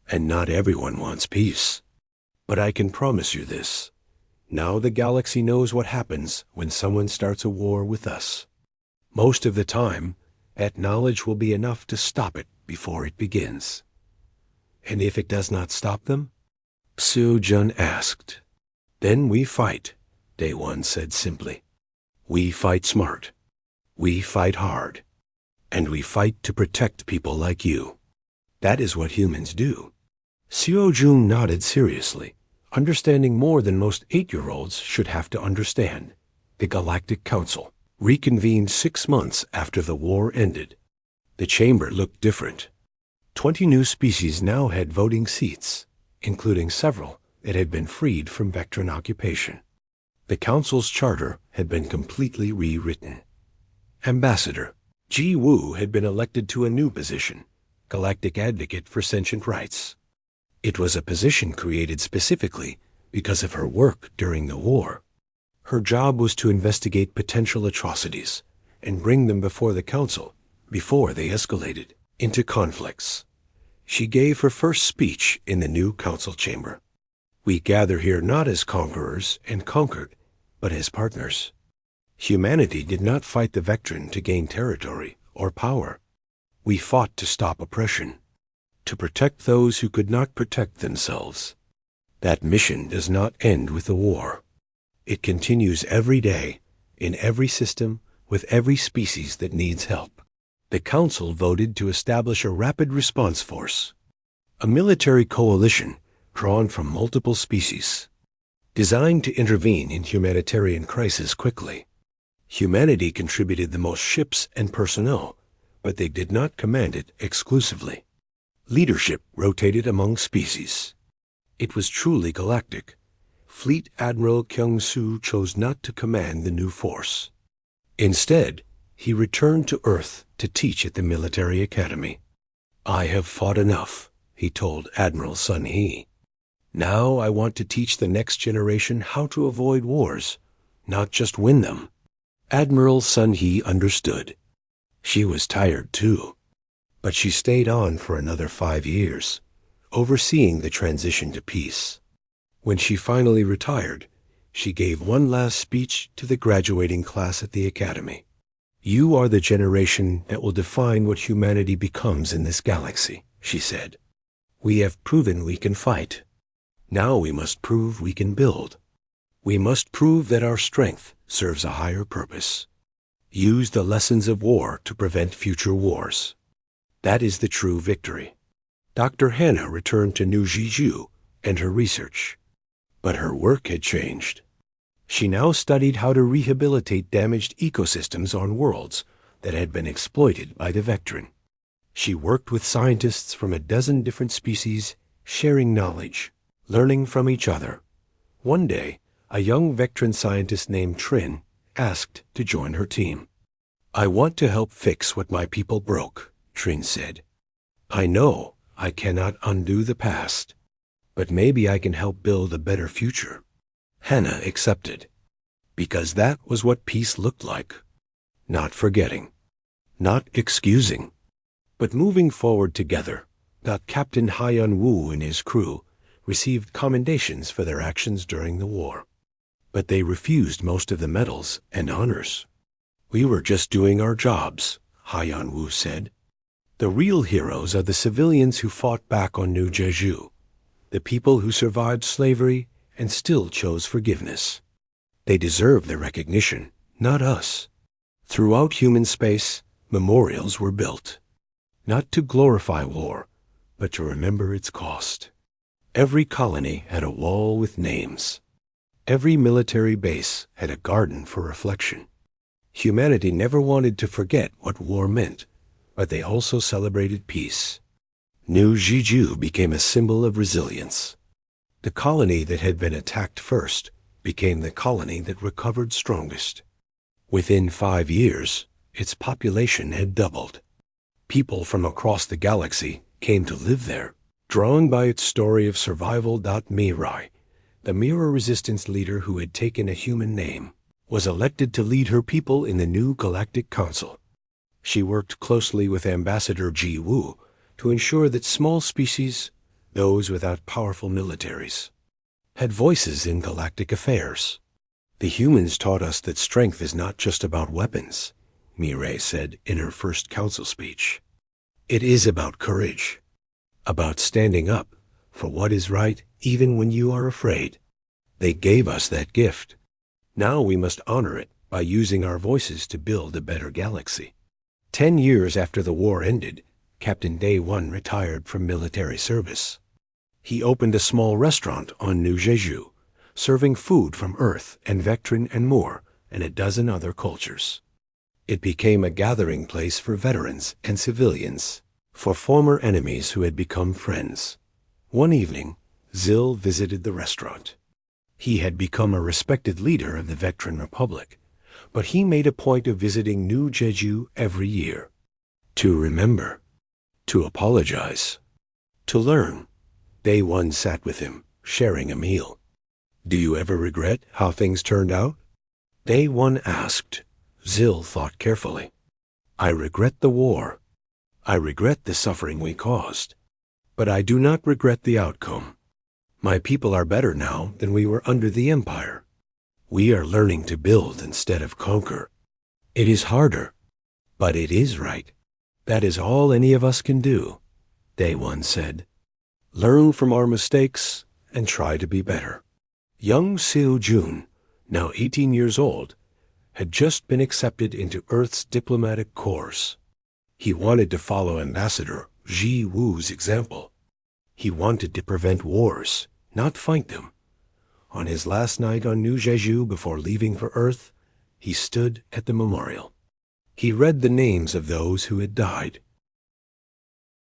and not everyone wants peace. But I can promise you this. Now the galaxy knows what happens when someone starts a war with us. Most of the time, that knowledge will be enough to stop it before it begins. And if it does not stop them? Seo-jun asked. Then we fight, Day-One said simply. We fight smart. We fight hard. And we fight to protect people like you. That is what humans do. Seo-jun nodded seriously, understanding more than most 8-year-olds should have to understand. The Galactic Council reconvened 6 months after the war ended. The chamber looked different. 20 new species now had voting seats, including several that had been freed from Vectran occupation. The Council's charter had been completely rewritten. Ambassador Ji Woo had been elected to a new position, Galactic Advocate for Sentient Rights. It was a position created specifically because of her work during the war. Her job was to investigate potential atrocities and bring them before the Council before they escalated into conflicts. She gave her first speech in the new Council chamber. We gather here not as conquerors and conquered, but as partners. Humanity did not fight the Vectran to gain territory or power. We fought to stop oppression, to protect those who could not protect themselves. That mission does not end with the war. It continues every day, in every system, with every species that needs help. The Council voted to establish a rapid response force, a military coalition drawn from multiple species, designed to intervene in humanitarian crisis quickly. Humanity contributed the most ships and personnel, but they did not command it exclusively. Leadership rotated among species. It was truly galactic. Fleet Admiral Kyung-soo chose not to command the new force. Instead, he returned to Earth to teach at the military academy. I have fought enough, he told Admiral Sun-hee. Now I want to teach the next generation how to avoid wars, not just win them. Admiral Sun-hee understood. She was tired too, but she stayed on for another 5 years, overseeing the transition to peace. When she finally retired, she gave one last speech to the graduating class at the academy. You are the generation that will define what humanity becomes in this galaxy, she said. We have proven we can fight. Now we must prove we can build. We must prove that our strength serves a higher purpose. Use the lessons of war to prevent future wars. That is the true victory. Dr. Hannah returned to New Jeju and her research. But her work had changed. She now studied how to rehabilitate damaged ecosystems on worlds that had been exploited by the Vectran. She worked with scientists from a dozen different species, sharing knowledge, learning from each other. One day, a young Vectran scientist named Trin asked to join her team. I want to help fix what my people broke, Trin said. I know I cannot undo the past, but maybe I can help build a better future. Hannah accepted, because that was what peace looked like. Not forgetting, not excusing, but moving forward together. Captain Hyun-woo and his crew received commendations for their actions during the war, but they refused most of the medals and honors. We were just doing our jobs, Hyun-woo said. The real heroes are the civilians who fought back on New Jeju, the people who survived slavery and still chose forgiveness. They deserve the recognition, not us. Throughout human space, memorials were built, not to glorify war, but to remember its cost. Every colony had a wall with names. Every military base had a garden for reflection. Humanity never wanted to forget what war meant, but they also celebrated peace. New Jeju became a symbol of resilience. The colony that had been attacked first became the colony that recovered strongest. Within 5 years, its population had doubled. People from across the galaxy came to live there, drawn by its story of survival. Mirai, the mirror resistance leader who had taken a human name, was elected to lead her people in the new Galactic Council. She worked closely with Ambassador Ji Woo to ensure that small species, those without powerful militaries, had voices in galactic affairs. The humans taught us that strength is not just about weapons, Mireille said in her first council speech. It is about courage, about standing up for what is right even when you are afraid. They gave us that gift. Now we must honor it by using our voices to build a better galaxy. 10 years after the war ended, Captain Day 1 retired from military service. He opened a small restaurant on New Jeju, serving food from Earth and Vectran and Moore and a dozen other cultures. It became a gathering place for veterans and civilians, for former enemies who had become friends. One evening, Zill visited the restaurant. He had become a respected leader of the Vectran Republic, but he made a point of visiting New Jeju every year. To remember, to apologize, to learn. Day 1 sat with him, sharing a meal. Do you ever regret how things turned out? Day 1 asked. Zill thought carefully. I regret the war. I regret the suffering we caused. But I do not regret the outcome. My people are better now than we were under the Empire. We are learning to build instead of conquer. It is harder, but it is right. That is all any of us can do, Day 1 said. Learn from our mistakes and try to be better. Young Seo Jun, now 18 years old, had just been accepted into Earth's diplomatic corps. He wanted to follow Ambassador Ji Woo's example. He wanted to prevent wars, not fight them. On his last night on New Jeju before leaving for Earth, he stood at the memorial. He read the names of those who had died,